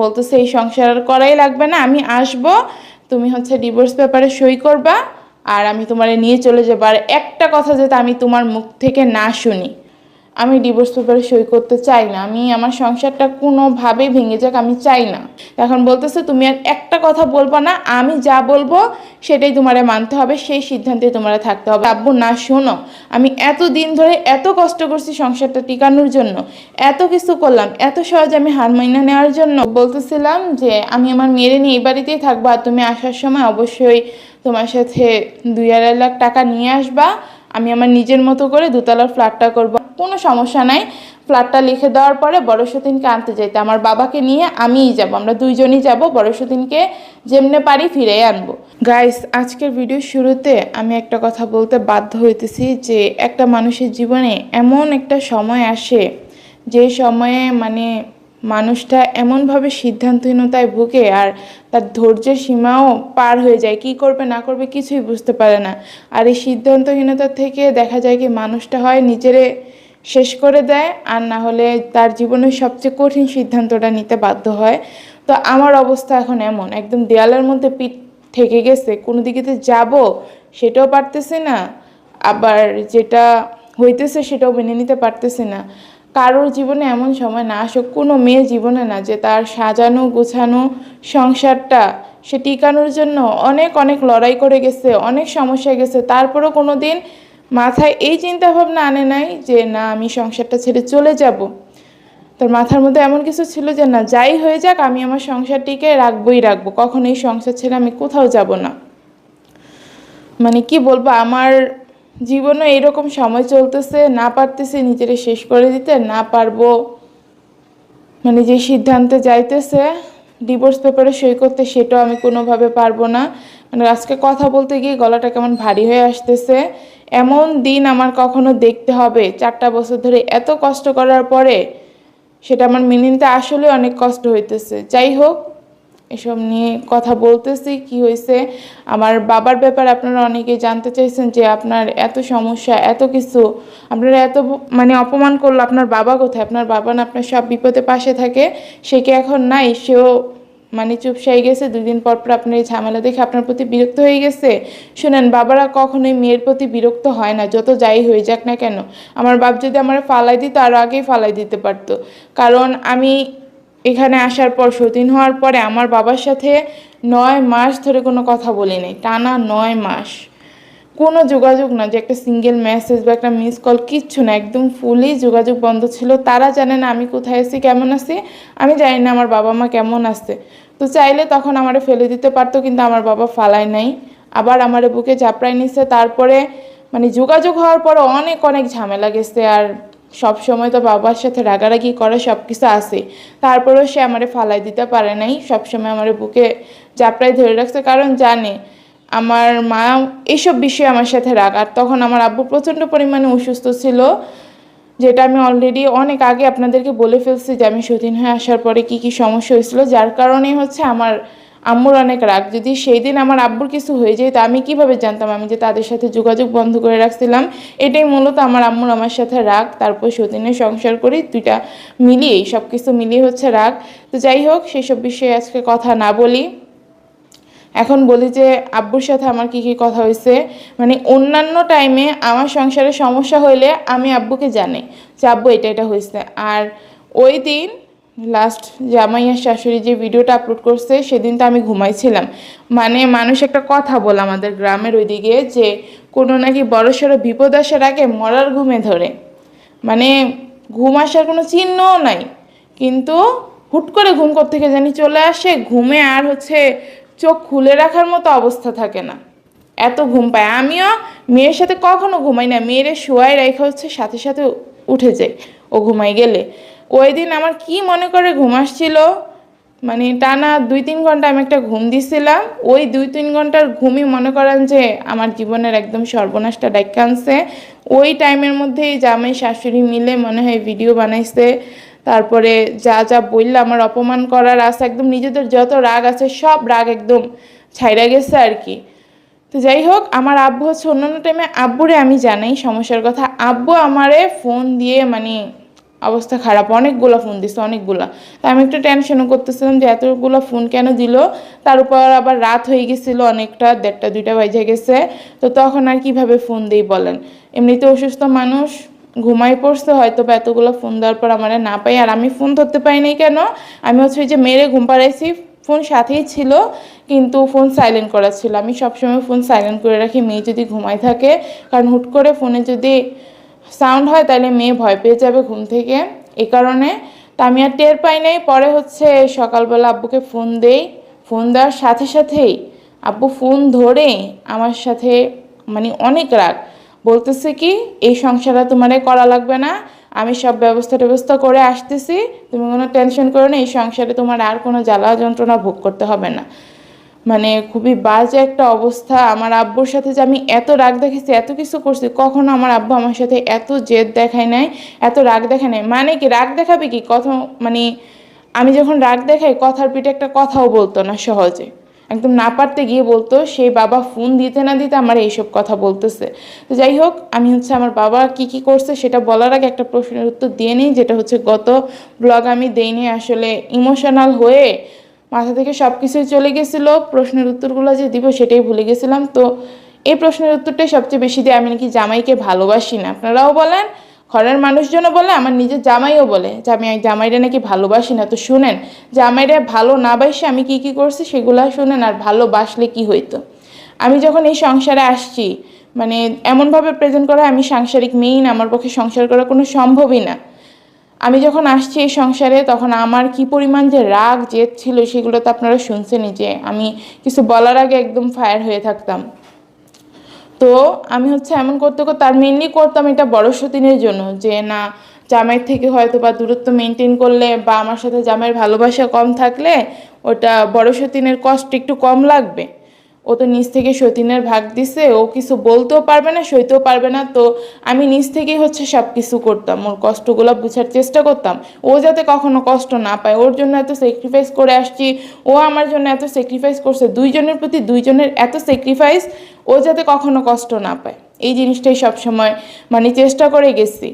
বলতেছে এই সংসার আর করাই লাগবে না, আমি আসব, তুমি হচ্ছে ডিভোর্স পেপারে সই করবা আর আমি তোমারে নিয়ে চলে যাবো। আর একটা কথা যাতে আমি তোমার মুখ থেকে না শুনি, আমি ডিভোর্স পেপারে সই করতে চাই না, আমি আমার সংসারটা কোনোভাবেই ভেঙে যাক, আমি চাই না। এখন বলতেছে তুমি আর একটা কথা বলবো না, আমি যা বলবো সেটাই তোমারে মানতে হবে, সেই সিদ্ধান্তে তোমারে থাকতে হবে। আব্বু না শোনো, আমি এত দিন ধরে এত কষ্ট করছি সংসারটা টিকানোর জন্য, এত কিছু করলাম, এত সহজে আমি হার মাইনা নেওয়ার জন্য বলতেছিলাম যে আমি আমার মেয়েরে নিয়ে এই বাড়িতেই থাকবো, আর তুমি আসার সময় অবশ্যই তোমার সাথে 2-2.5 লাখ টাকা নিয়ে আসবা, আমি আমার নিজের মতো করে দোতলার ফ্ল্যাটটা করব, কোনো সমস্যা নাই। ফ্ল্যাটটা লিখে দেওয়ার পরে বড় সতীনকে আনতে যাইতে আমার বাবাকে নিয়ে আমিই যাব, আমরা দুইজনই যাব, বড় সতীনকে যেমনে পারি ফিরে আনবো। গাইস, আজকের ভিডিওর শুরুতে আমি একটা কথা বলতে বাধ্য হইতেছি যে একটা মানুষের জীবনে এমন একটা সময় আসে যে সময়ে মানে মানুষটা এমনভাবে সিদ্ধান্তহীনতায় ভুগে আর তার ধৈর্যের সীমাও পার হয়ে যায়, কি করবে না করবে কিছুই বুঝতে পারে না। আর এই সিদ্ধান্তহীনতা থেকে দেখা যায় কি মানুষটা হয় নিজেরে শেষ করে দেয়, আর না হলে তার জীবনের সবচেয়ে কঠিন সিদ্ধান্তটা নিতে বাধ্য হয়। তো আমার অবস্থা এখন এমন, একদম দেয়ালের মধ্যে পিঠ থেকে গেছে, কোনো দিকে যাব সেটাও পারতেছে না, আবার যেটা হইতেছে সেটাও মেনে নিতে পারতেছে না। কারোর জীবনে এমন সময় না আসুক, কোনো মেয়ে জীবনে না, যে তার সাজানো গোছানো সংসারটা সে টিকানোর জন্য অনেক অনেক লড়াই করে গেছে, অনেক সমস্যা গেছে, তারপরও কোনো দিন মাথায় এই চিন্তা ভাবনা আনে নাই যে না আমি সংসারটা ছেড়ে চলে যাব। তার মাথার মধ্যে এমন কিছু ছিল যে না যাই হয়ে যাক আমি আমার সংসারটিকে রাখবোই রাখবো, কখনো এই সংসার ছেড়ে আমি কোথাও যাব না। মানে কি বলবো, আমার জীবনে এরকম সময় চলতেছে, না পারতেছি নিজের শেষ করে দিতে, না পারবো মানে যে সিদ্ধান্তে যাইতেছে ডিভোর্স পেপারে সই করতে, সেটাও আমি কোনোভাবে পারবো না। মানে আজকে কথা বলতে গিয়ে গলাটা কেমন ভারী হয়ে আসতেছে। এমন দিন আমার কখনো দেখতে হবে 4টা বছর ধরে এত কষ্ট করার পরে সেটা আমার মেনে নিতে আসলে অনেক কষ্ট হইতেছে। যাই হোক, এসব নিয়ে কথা বলতেছি কি হয়েছে। আমার বাবার ব্যাপার আপনারা অনেকেই জানতে চাইছেন যে আপনার এত সমস্যা, এত কিছু, আপনারা এত মানে অপমান করলো, আপনার বাবা কোথায়? আপনার বাবা না আপনার সব বিপদে পাশে থাকে, সে কি এখন নাই? সেও মানে চুপসাই গেছে, 2 দিন পর পর আপনার এই ঝামেলা দেখে আপনার প্রতি বিরক্ত হয়ে গেছে। শুনেন, বাবারা কখনোই মেয়ের প্রতি বিরক্ত হয় না, যত যাই হয়ে যাক না কেন। আমার বাপ যদি আমার ফালাই দিত আরও আগেই ফালাই দিতে পারতো, কারণ আমি এখানে আসার পর সতীন হওয়ার পরে আমার বাবার সাথে 9 মাস ধরে কোনো কথা বলি নাই, টানা 9 মাস কোনো যোগাযোগ না, যে একটা সিঙ্গেল মেসেজ বা একটা মিস কল, কিচ্ছু না, একদম ফুলি যোগাযোগ বন্ধ ছিল। তারা জানে না আমি কোথায় আছি, কেমন আছি, আমি জানি না আমার বাবা মা কেমন আছে। তো চাইলে তখন আমারে ফেলে দিতে পারতো, কিন্তু আমার বাবা ফালায় নাই, আবার আমারে বুকে চাপড়াই নিছে। তারপরে মানে যোগাযোগ হওয়ার পরে অনেক অনেক ঝামেলা গেছে, আর সব সময় তো বাবার সাথে রাগারাগি করে সব কিছু আছে, তারপরেও সে আমারে ফালাই দিতে পারে নাই, সবসময় আমার বুকে চাপড়াই ধরে রাখছে, কারণ জানে আমার মা এইসব বিষয়ে আমার সাথে রাগ। আর তখন আমার আব্বু প্রচণ্ড পরিমাণে অসুস্থ ছিল, যেটা আমি অলরেডি অনেক আগে আপনাদেরকে বলে ফেলছি যে আমি সতীন হয়ে আসার পরে কি কি সমস্যা হয়েছিল, যার কারণে হচ্ছে আমার আম্মুর অনেক রাগ। যদি সেই দিন আমার আব্বুর কিছু হয়ে যায় তা আমি কিভাবে জানতাম? আমি যে তাদের সাথে যোগাযোগ বন্ধ করে রাখছিলাম, এটাই মূলত আমার আম্মুর আমার সাথে রাগ। তারপর সতীনের সংসার করি, দুইটা মিলিয়েই সব কিছু মিলিয়ে হচ্ছে রাগ। তো যাই হোক, সেসব বিষয়ে আজকে কথা না বলি, এখন বলি যে আব্বুর সাথে আমার কি কি কথা হয়েছে। মানে অন্যান্য টাইমে আমার সংসারে সমস্যা হইলে আমি আব্বুকে জানাই যে আব্বু এটা এটা হয়েছে, আর ওই দিন লাস্ট জামাইয়ার শাশুড়ি যে ভিডিওটা আপলোড করছে সেদিন তো আমি ঘুমাইছিলাম। মানে মানুষ একটা কথা বলে আমাদের গ্রামের ওইদিকে যে কোনো নাকি বড়সড় বিপদ আসার আগে মরার ঘুমে ধরে, মানে ঘুম আসার কোনো চিহ্নও নাই, কিন্তু হুট করে ঘুম থেকে জানি চলে আসে, ঘুমে আর হচ্ছে চোখ খুলে রাখার মতো অবস্থা থাকে না, এত ঘুম পায়। আমিও মেয়ের সাথে কখনো ঘুমাই না, মেয়ের শোয়াই রেখা হচ্ছে সাথে সাথে উঠে যায় ও ঘুমাই গেলে। ওই দিন আমার কি মনে করে ঘুম আসছিল, মানে টানা 2-3 ঘন্টা আমি একটা ঘুম দিছিলাম, ওই 2-3 ঘন্টার ঘুমই মনে করেন যে আমার জীবনের একদম সর্বনাশটা ডাইকা আনছে। ওই টাইমের মধ্যেই জামাই শাশুড়ি মিলে মনে হয় ভিডিও বানাইছে, তারপরে যা যা বললে আমার অপমান করার আছে, একদম নিজেদের যত রাগ আছে সব রাগ একদম ছাইড়া গেছে আর কি। তো যাই হোক, আমার আব্বু হচ্ছে অন্যান্য টাইমে আব্বুরে আমি জানাই সমস্যার কথা, আব্বু আমারে ফোন দিয়ে মানে অবস্থা খারাপ, অনেকগুলো ফোন দিছে, অনেকগুলা। তা আমি একটু টেনশনও করতেছিলাম যে এতগুলো ফোন কেন দিল। তার উপর আবার রাত হয়ে গেছিল অনেকটা, 1:30 2টা বাজে গেছে। তো তখন আর কিভাবে ফোন দিই বলেন? এমনিতে অসুস্থ মানুষ, ঘুমাই পড়ছে হয়তো বা এতগুলো ফোন দেওয়ার পর আমার না পাই। আর আমি ফোন ধরতে পাই নাই কেন, আমি হচ্ছে যে মেরে ঘুম পাড়াইছি, ফোন সাথেই ছিল কিন্তু ফোন সাইলেন্ট করা ছিল। আমি সবসময় ফোন সাইলেন্ট করে রাখি, মেয়ে যদি ঘুমায় থাকে, কারণ হুট করে ফোনে যদি সাউন্ড হয় তাহলে মেয়ে ভয় পেয়ে যাবে ঘুম থেকে, এই কারণে। তা আমি আর টের পাই নাই। পরে হচ্ছে সকালবেলা আব্বুকে ফোন দেই, ফোন দেওয়ার সাথে সাথেই আব্বু ফোন ধরে আমার সাথে মানে অনেক রাগ, বলতেছে কি এই সংসারটা তোমারে করা লাগবে না, আমি সব ব্যবস্থা করে আসতেছি, তুমি কোনো টেনশন করো না, এই সংসারে তোমার আর কোনো জ্বালা যন্ত্রণা ভোগ করতে হবে না। মানে খুবই বাজে একটা অবস্থা। আমার আব্বুর সাথে যে আমি এত রাগ দেখেছি, এত কিছু করছি, কখনো আমার আব্বু আমার সাথে এত জেদ দেখায় নাই, এত রাগ দেখায় নাই। মানে কি রাগ দেখাবে কি কথা, মানে আমি যখন রাগ দেখাই কথার পিঠে একটা কথাও বলতো না সহজে, একদম না পারতে গিয়ে বলতো সেই বাবা ফোন দিতে না দিতে আমার এইসব কথা বলতেছে। তো যাই হোক, আমি হচ্ছে আমার বাবা কি কি করছে সেটা বলার আগে একটা প্রশ্নের উত্তর দিয়ে নিই, যেটা হচ্ছে গত ব্লগ আমি দেইনি, আসলে ইমোশনাল হয়ে মাথা থেকে সব কিছুই চলে গেছিলো, প্রশ্নের উত্তরগুলো যে দিব সেটাই ভুলে গেছিলাম। তো এই প্রশ্নের উত্তরটাই সবচেয়ে বেশি দিয়ে, আমি নাকি জামাইকে ভালোবাসি না। আপনারাও বলেন, ঘরের মানুষজনও বলে, আমার নিজের জামাইও বলে যে আমি জামাইরা নাকি ভালোবাসি না। তো শুনেন, জামাইরা ভালো না বাসে আমি কি কি করছি সেগুলো শুনেন, আর ভালোবাসলে কি হইতো। আমি যখন এই সংসারে আসছি, মানে এমনভাবে প্রেজেন্ট করা আমি সাংসারিক মেয়েই না, আমার পক্ষে সংসার করা কোনো সম্ভবই না। আমি যখন আসছি এই সংসারে তখন আমার কি পরিমাণ যে রাগ জেদ ছিল সেগুলো তো আপনারা শুনছেনই, যে আমি কিছু বলার আগে একদম ফায়ার হয়ে থাকতাম। তো আমি হচ্ছে এমন করতে করতে, তার মেনলি করতাম এটা বড় সতীনের জন্য, যে না জামাইয়ের থেকে হয়তো বা দূরত্ব মেনটেন করলে বা আমার সাথে জামাইয়ের ভালোবাসা কম থাকলে ওটা বড় সতীনের কষ্ট একটু কম লাগবে। ও তো নিজ থেকে সতীনের ভাগ দিছে, ও কিছু বলতেও পারবে না, সইতেও পারবে না। তো আমি নিজ থেকেই হচ্ছে সব কিছু করতাম, ওর কষ্টগুলো বোঝার চেষ্টা করতাম, ও যাতে কখনো কষ্ট না পায়। ওর জন্য এত স্যাক্রিফাইস করে আসছি, ও আমার জন্য এত স্যাক্রিফাইস করছে, দুইজনের প্রতি দুইজনের এত স্যাক্রিফাইস, ও যাতে কখনো কষ্ট না পায়, এই জিনিসটাই সবসময় মানে চেষ্টা করে গেছি।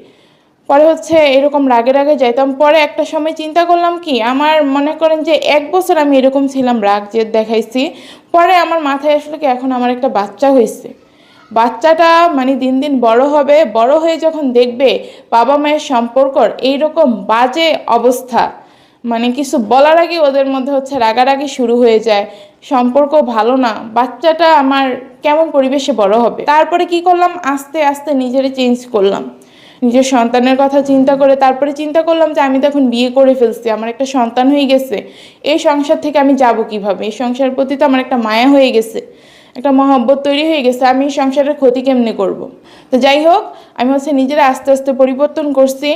পরে হচ্ছে এরকম রাগে রাগে যাইতাম। পরে একটা সময় চিন্তা করলাম কি, আমার মনে করেন যে 1 বছর আমি এরকম ছিলাম, রাগ জেদ দেখাইছি। পরে আমার মাথায় আসলে কি, এখন আমার একটা বাচ্চা হয়েছে, বাচ্চাটা মানে দিন দিন বড় হবে, বড় হয়ে যখন দেখবে বাবা মায়ের সম্পর্কর এইরকম বাজে অবস্থা, মানে কিছু বলার আগে ওদের মধ্যে হচ্ছে রাগারাগি শুরু হয়ে যায়, সম্পর্ক ভালো না, বাচ্চাটা আমার কেমন পরিবেশে বড় হবে। তারপরে কি করলাম, আস্তে আস্তে নিজেরে চেঞ্জ করলাম, নিজের সন্তানের কথা চিন্তা করে। তারপরে চিন্তা করলাম যে আমি তো এখন বিয়ে করে ফেলছি, আমার একটা সন্তান হয়ে গেছে, এই সংসার থেকে আমি যাব কিভাবে, এই সংসারের প্রতি তো আমার একটা মায়া হয়ে গেছে, একটা মহব্বত তৈরি হয়ে গেছে, আমি এই সংসারের ক্ষতি কেমনে করব। তো যাই হোক, আমি হচ্ছে নিজেরা আস্তে আস্তে পরিবর্তন করছি,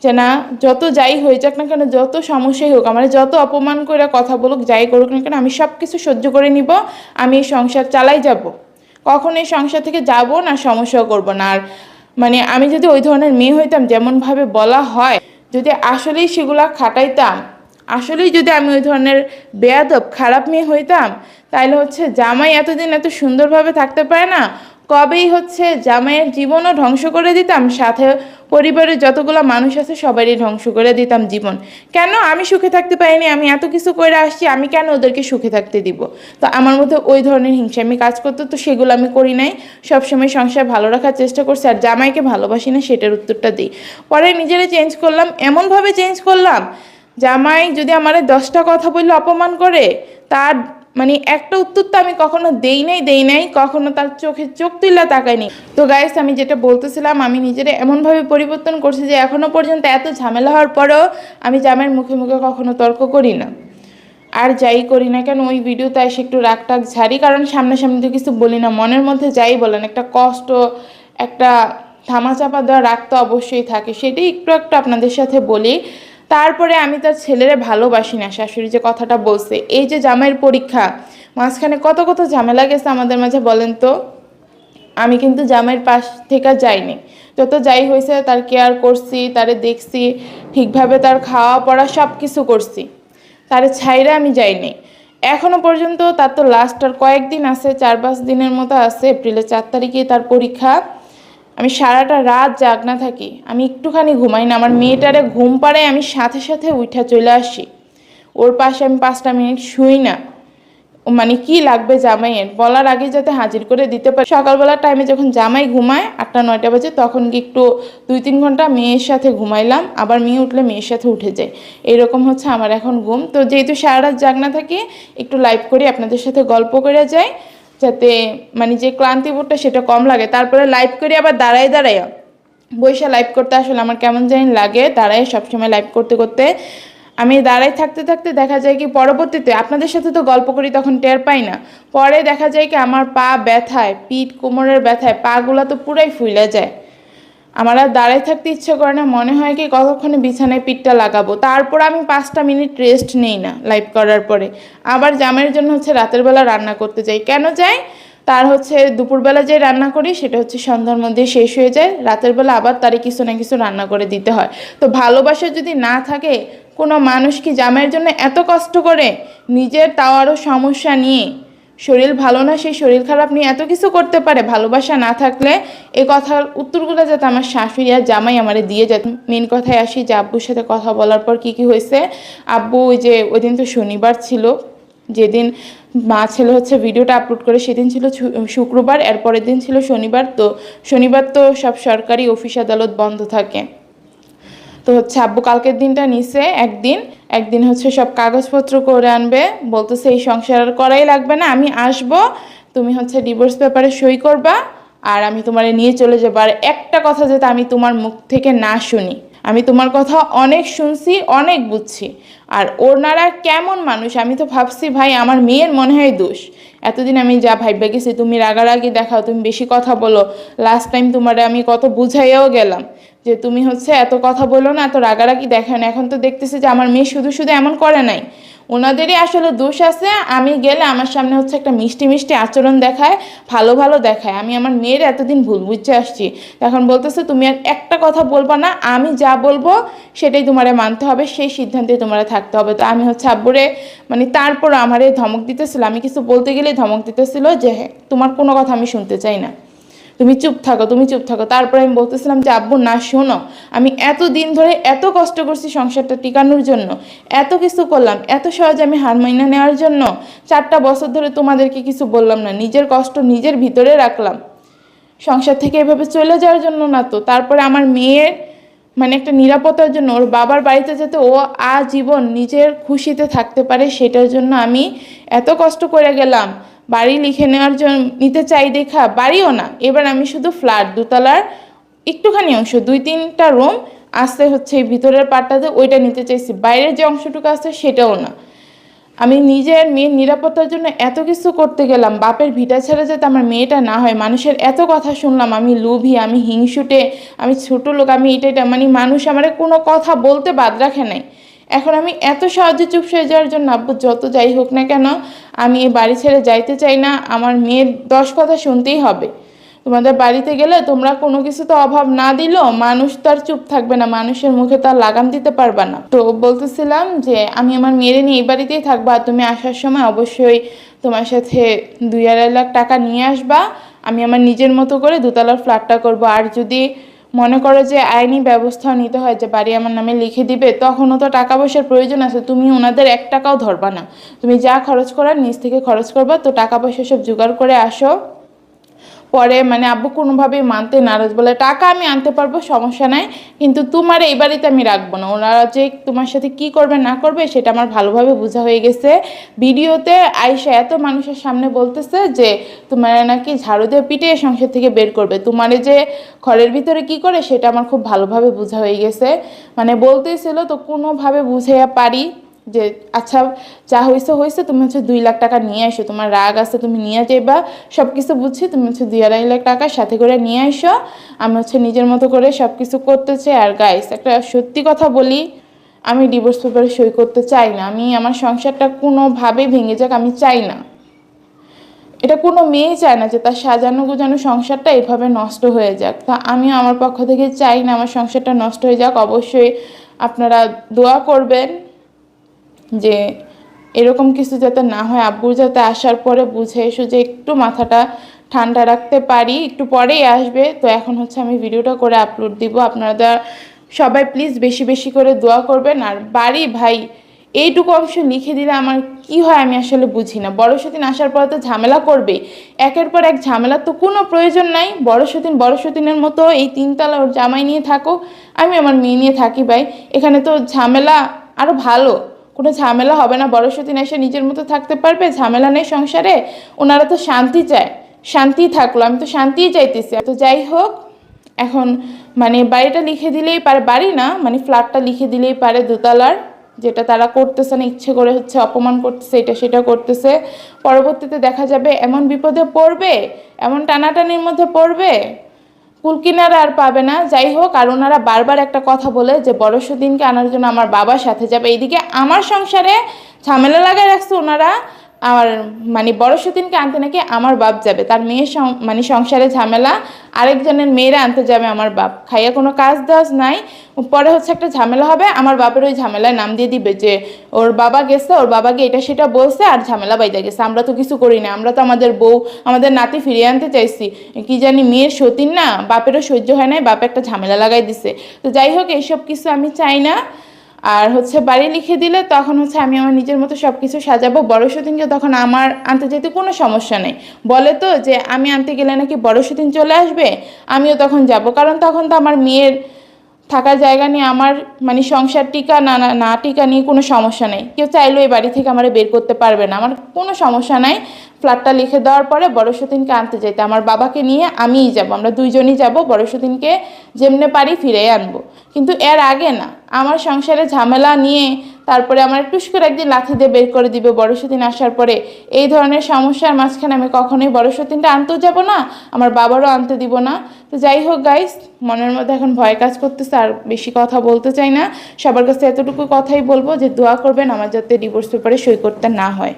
যে না যত যাই হয়ে যাক না কেন, যত সমস্যাই হোক, আমার যত অপমান করে কথা বলুক, যাই করুক না কেন, আমি সব কিছু সহ্য করে নিব, আমি এই সংসার চালাই যাব, কখন এই সংসার থেকে যাব না, সমস্যাও করব না। আর মানে আমি যদি ওই ধরনের মেয়ে হইতাম যেমনভাবে বলা হয়, যদি আসলেই সেগুলা খাটাইতাম, আসলেই যদি আমি ওই ধরনের বেয়াদব খারাপ মেয়ে হইতাম, তাইলে হচ্ছে জামাই এতদিন এত সুন্দরভাবে থাকতে পারে না, কবেই হচ্ছে জামাইয়ের জীবনও ধ্বংস করে দিতাম, সাথে পরিবারের যতগুলো মানুষ আছে সবারই ধ্বংস করে দিতাম জীবন। কেন আমি সুখে থাকতে পারিনি, আমি এত কিছু করে আসছি, আমি কেন ওদেরকে সুখে থাকতে দিব। তো আমার মধ্যে ওই ধরনের হিংসা আমি কাজ করতো, তো সেগুলো আমি করি নাই, সবসময় সংসার ভালো রাখার চেষ্টা করছি। আর জামাইকে ভালোবাসি না সেটার উত্তরটা দিই। পরে নিজেরা চেঞ্জ করলাম, এমনভাবে চেঞ্জ করলাম, জামাই যদি আমার 10টা কথা বললে অপমান করে, তার মানে একটা উত্তর তো আমি কখনো দেই নাই, কখনো তার চোখে চোখ তুলে তাকাইনি। তো গাইস, আমি যেটা বলতেছিলাম, আমি নিজেরা এমনভাবে পরিবর্তন করছি যে এখনো পর্যন্ত এত ঝামেলা হওয়ার পরেও আমি জামাইয়ের মুখে মুখে কখনো তর্ক করি না। আর যাই করি না কেন, ওই ভিডিওতে এসে একটু রাগ টাগ ঝাড়ি, কারণ সামনাসামনি তো কিছু বলি না, মনের মধ্যে যাই বলেন একটা কষ্ট, একটা ধামাচাপা দেওয়া রাগ তো অবশ্যই থাকে, সেটাই একটু একটু আপনাদের সাথে বলি। তারপরে আমি তার ছেলেরে ভালোবাসি না, শাশুড়ি যে কথাটা বলছে, এই যে জামাইয়ের পরীক্ষা, মাঝখানে কত কত ঝামেলা গেছে আমাদের মাঝে বলেন তো। আমি কিন্তু জামাইয়ের পাশ থেকে যাইনি, যত যাই হয়েছে তার কেয়ার করছি, তারে দেখছি, ঠিকভাবে তার খাওয়া পড়া সব কিছু করছি, তারে ছাইরা আমি যাইনি এখনো পর্যন্ত। তার তো লাস্ট আর কয়েকদিন আছে, 4-5 দিনের মতো আছে, এপ্রিলের 4 তারিখে তার পরীক্ষা। আমি সারাটা রাত জাগনা থাকি, আমি একটুখানি ঘুমাই না। আমার মেয়েটারে ঘুম পাড়ায় আমি সাথে সাথে উঠা চলে আসি, ওর পাশে আমি 5টা মিনিট শুই না। মানে কি লাগবে জামাইয়ের বলার আগে যাতে হাজির করে দিতে পারে। সকালবেলার টাইমে যখন জামাই ঘুমায় 8টা 9টা বাজে, তখন কি একটু 2-3 ঘন্টা মেয়ের সাথে ঘুমাইলাম, আবার মেয়ে উঠলে মেয়ের সাথে উঠে যায়। এরকম হচ্ছে আমার এখন ঘুম। তো যেহেতু সারা রাত জাগনা থাকি, একটু লাইভ করি, আপনাদের সাথে গল্প করে যাই, যাতে মানে যে ক্লান্তিবোধটা সেটা কম লাগে। তারপরে লাইভ করি আবার দাঁড়ায় দাঁড়ায়, বইসা লাইভ করতে আসলে আমার কেমন জানি লাগে দাঁড়ায় সবসময় লাইভ করতে করতে। আমি দাঁড়ায় থাকতে থাকতে দেখা যায় কি পরবর্তীতে আপনাদের সাথে তো গল্প করি তখন টের পাই না, পরে দেখা যায় কি আমার পা ব্যথায়, পিঠ কোমরের ব্যথায় পাগুলা তো পুরাই ফুলে যায়। আমার আর দাঁড়ায় থাকতে ইচ্ছে করে না, মনে হয় কি কতক্ষণে বিছানায় পিঠটা লাগাবো। তারপর আমি 5টা মিনিট রেস্ট নেই না লাইভ করার পরে। আবার জামাইয়ের জন্য হচ্ছে রাতের বেলা রান্না করতে যাই। কেন যাই? তার হচ্ছে দুপুরবেলা যে রান্না করি সেটা হচ্ছে সন্ধ্যার মধ্যে শেষ হয়ে যায়, রাতের বেলা আবার তারে কিছু না কিছু রান্না করে দিতে হয়। তো ভালোবাসা যদি না থাকে, কোনো মানুষ কি জামাইয়ের জন্য এত কষ্ট করে, নিজের তাও আরও সমস্যা নিয়ে, শরীর ভালো না সেই শরীর খারাপ নিয়ে এত কিছু করতে পারে? ভালোবাসা না থাকলে এই কথার উত্তরগুলো যাতে আমার শাশুড়ি আর জামাই আমারে দিয়ে যেত। মেন কথায় আসি যে আব্বুর সাথে কথা বলার পর কি কি হয়েছে। আব্বু ওই দিন তো শনিবার ছিল, যেদিন মা ছেলে হচ্ছে ভিডিওটা আপলোড করে সেদিন ছিল শুক্রবার, এরপরের দিন ছিল শনিবার। তো শনিবার তো সব সরকারি অফিস আদালত বন্ধ থাকে। তো হচ্ছে আব্বু কালকের দিনটা নিছে, একদিন হচ্ছে সব কাগজপত্র করে আনবে, বলতেছে এই সংসার আর করাই লাগবে না, আমি আসবো, তুমি হচ্ছে ডিভোর্স পেপারে সই করবা, আর আমি তোমারে নিয়ে চলে যাবো। আর একটা কথা যাতে আমি তোমার মুখ থেকে না শুনি। আমি তোমার কথা অনেক শুনছি, অনেক বুঝছি। আর ওনারা কেমন মানুষ আমি তো ভাবছি ভাই আমার মেয়ের মনে হয় দোষ। এতদিন আমি যা ভাইবা গেছি, তুমি রাগারাগি দেখাও, তুমি বেশি কথা বলো, লাস্ট টাইম তোমারে আমি কত বুঝাইয়াও গেলাম যে তুমি হচ্ছে এত কথা বলো না, এত রাগারাগি দেখায় না। এখন তো দেখতেছি যে আমার মেয়ে শুধু শুধু এমন করে নাই, ওনাদেরই আসলে দোষ আছে। আমি গেলে আমার সামনে হচ্ছে একটা মিষ্টি মিষ্টি আচরণ দেখায়, ভালো ভালো দেখায়। আমি আমার মেয়ের এতদিন ভুল বুঝতে আসছি, এখন বলতেছে তুমি আর একটা কথা বলবা না, আমি যা বলবো সেটাই তোমারে মানতে হবে, সেই সিদ্ধান্তে তোমারে থাকতে হবে। তো আমি হচ্ছে আব্বুরে মানে তারপর আমারে ধমক দিতেছিল, আমি কিছু বলতে গেলেই ধমক দিতেছিল যে হ্যাঁ তোমার কোনো কথা আমি শুনতে চাই না, তুমি চুপ থাকো, তুমি চুপ থাকো। তারপরে আমি বলতেছিলাম যে আব্বু না শোনো, আমি এত দিন ধরে এত কষ্ট করছি সংসারটা টিকানোর জন্য, এত কিছু করলাম, এত সহজে আমি হার মাইনা নেওয়ার জন্য 4টা বছর ধরে তোমাদেরকে কিছু বললাম না, নিজের কষ্ট নিজের ভিতরে রাখলাম, সংসার থেকে এভাবে চলে যাওয়ার জন্য না তো। তারপরে আমার মেয়ের মানে একটা নিরাপত্তার জন্য, ওর বাবার বাড়িতে যাতে ও আজীবন নিজের খুশিতে থাকতে পারে সেটার জন্য আমি এত কষ্ট করে গেলাম। বাড়ি লিখে নেওয়ার জন্য নিতে চাই দেখা, বাড়িও না, এবার আমি শুধু ফ্ল্যাট 2তলার একটুখানি অংশ, 2-3টা রুম আসতে হচ্ছে এই ভিতরের পার্টটাতে, ওইটা নিতে চাইছি। বাইরের যে অংশটুকু আছে সেটাও না। আমি নিজের মেয়ের নিরাপত্তার জন্য এত কিছু করতে গেলাম, বাপের ভিটা ছেড়ে যাতে আমার মেয়েটা না হয়। মানুষের এত কথা শুনলাম, আমি লোভী, আমি হিংসুটে, আমি ছোট লোক, আমি এটা মানে মানুষ আমার কোনো কথা বলতে বাদ রাখে নাই। এখন আমি এত সহজে চুপ হয়ে যাওয়ার জন্য আব্বু যত যাই হোক না কেন আমি এই বাড়ি ছেড়ে যাইতে চাই না, আমার মেয়ের 10 কথা শুনতেই হবে। তোমাদের বাড়িতে গেলে তোমরা কোনো কিছু তো অভাব না দিলেও মানুষ তো আর চুপ থাকবে না, মানুষের মুখে তো আর লাগাম দিতে পারবা না। তো বলতেছিলাম যে আমি আমার মেয়েরে নিয়ে এই বাড়িতেই থাকবো, আর তুমি আসার সময় অবশ্যই তোমার সাথে 2-2.5 লাখ টাকা নিয়ে আসবা, আমি আমার নিজের মতো করে 2তলার ফ্ল্যাটটা করব। আর যদি মনে করো যে আইনি ব্যবস্থা নিতে হয় যে বাড়ি আমার নামে লিখে দিবে, তখনও তো টাকা পয়সার প্রয়োজন আছে, তুমি ওনাদের 1 টাকাও ধরবা না, তুমি যা খরচ করার নিজ থেকে খরচ করবা। তো টাকা পয়সা সব জোগাড় করে আসো। পরে মানে আব্বু কোনোভাবেই মানতে নারাজ, বলে টাকা আমি আনতে পারবো সমস্যা নাই, কিন্তু তোমার এই বাড়িতে আমি রাখবো না। ওনারা যে তোমার সাথে কি করবে না করবে সেটা আমার ভালোভাবে বোঝা হয়ে গেছে। ভিডিওতে আয়শা এত মানুষের সামনে বলতেছে যে তোমার নাকি ঝাড়ু দিয়ে পিটে সংসার থেকে বের করবে, তোমারে যে ঘরের ভিতরে কি করে সেটা আমার খুব ভালোভাবে বোঝা হয়ে গেছে। মানে বলতেছিল তো কোনোভাবে বুঝাইয়া পারি যে আচ্ছা যা হয়েছে হয়েছে, তুমি হচ্ছে 2 লাখ টাকা নিয়ে আসো, তোমার রাগ আছে তুমি নিয়ে যাইবা, সব কিছু বুঝছি, তুমি হচ্ছে 2-2.5 লাখ টাকা সাথে করে নিয়ে আসো, আমি হচ্ছে নিজের মতো করে সব কিছু করতে চাই। আর গাইস একটা সত্যি কথা বলি, আমি ডিভোর্স পেপারে সই করতে চাই না, আমি আমার সংসারটা কোনোভাবেই ভেঙে যাক আমি চাই না। এটা কোনো মেয়েই চায় না যে তার সাজানো গোজানো সংসারটা এভাবে নষ্ট হয়ে যাক। তা আমিও আমার পক্ষ থেকে চাই না আমার সংসারটা নষ্ট হয়ে যাক। অবশ্যই আপনারা দোয়া করবেন যে এরকম কিছু যাতে না হয়, আব্বুর যাতে আসার পরে বুঝে এসো যে একটু মাথাটা ঠান্ডা রাখতে পারি, একটু পরেই আসবে। তো এখন হচ্ছে আমি ভিডিওটা করে আপলোড দিব। আপনারা সবাই প্লিজ বেশি বেশি করে দোয়া করবেন। আর বাড়ি ভাই এইটুকু অংশ লিখে দিলে আমার কি হয় আমি আসলে বুঝি না। বড়সতিন আসার পরে তো ঝামেলা করবে, একের পর এক ঝামেলা, তো কোনো প্রয়োজন নাই। বড়সতিনের মতো এই তিনতলা ওর জামাই নিয়ে থাকো, আমি আমার মেয়ে নিয়ে থাকি ভাই। এখানে তো ঝামেলা আরও ভালো, কোনো ঝামেলা হবে না। বড়সতিন এসে নিজের মতো থাকতে পারবে, ঝামেলা নেই সংসারে। ওনারা তো শান্তি চায়, শান্তি থাকলো, আমি তো শান্তিই চাইতেছি। তো যাই হোক, এখন মানে বাড়িটা লিখে দিলেই পারে, বাড়ি না মানে ফ্ল্যাটটা লিখে দিলেই পারে দোতলার, যেটা তারা করতেছে না, ইচ্ছে করে হচ্ছে অপমান করতেছে, এটা সেটা করতেছে। পরবর্তীতে দেখা যাবে এমন বিপদে পড়বে, এমন টানাটানির মধ্যে পড়বে, কুল কিনারা আর পাবে না। যাই হোক, আর ওনারা বারবার একটা কথা বলে যে বড়সতিনকে আনার জন্য আমার বাবার সাথে যাবে। এইদিকে আমার সংসারে ঝামেলা লাগাই রাখছে ওনারা। আর মানে বড়সতিনকে আনতে নাকি আমার বাপ যাবে, তার মেয়ের মানে সংসারে ঝামেলা, আরেকজনের মেয়েরা আনতে যাবে আমার বাপ। খাইয়া কোনো কাজ দাজ নাই, পরে হচ্ছে একটা ঝামেলা হবে, আমার বাপের ওই ঝামেলায় নাম দিয়ে দিবে যে ওর বাবা গেছে, ওর বাবাকে এটা সেটা বলছে আর ঝামেলা বাইদা গেছে। আমরা তো কিছু করি না, আমরা তো আমাদের বউ আমাদের নাতি ফিরিয়ে আনতে চাইছি। কি জানি মেয়ের সতীন না, বাপেরও সহ্য হয় নাই, বাপে একটা ঝামেলা লাগাই দিছে। তো যাই হোক, এইসব কিছু আমি চাই না। আর হচ্ছে বাড়ি লিখে দিলে তখন হচ্ছে আমি আমার নিজের মতো সব কিছু সাজাবো। বড়সতিনকে তখন আমার আনতে যেতে কোনো সমস্যা নেই। বলে তো যে আমি আনতে গেলে নাকি বড়সতিন চলে আসবে, আমিও তখন যাব, কারণ তখন তো আমার মেয়ের থাকার জায়গা নিয়ে আমার মানে সংসার টিকা না না না টিকা নিয়ে কোনো সমস্যা নেই। কেউ চাইলেও এই বাড়ি থেকে আমার বের করতে পারবে না, আমার কোনো সমস্যা নাই। ফ্ল্যাটটা লিখে দেওয়ার পরে বড়সতিনকে আনতে যেতে আমার বাবাকে নিয়ে আমিই যাব, আমরা দুইজনই যাব। বড়সতিনকে যেমনে পারি ফিরে আনবো, কিন্তু এর আগে না। আমার সংসারে ঝামেলা নিয়ে তারপরে আমার টুস করে একদিন লাথি দিয়ে বের করে দিবে বড়সতিন আসার পরে, এই ধরনের সমস্যার মাঝখানে আমি কখনোই বড়সতিনটা আনতেও যাব না, আমার বাবারও আনতে দিব না। তো যাই হোক গাইস, মনের মধ্যে এখন ভয় কাজ করতেছে, আর বেশি কথা বলতে চাই না। সবার কাছে এতটুকু কথাই বলবো যে দোয়া করবেন আমার যাতে ডিভোর্স পেপারে সই করতে না হয়।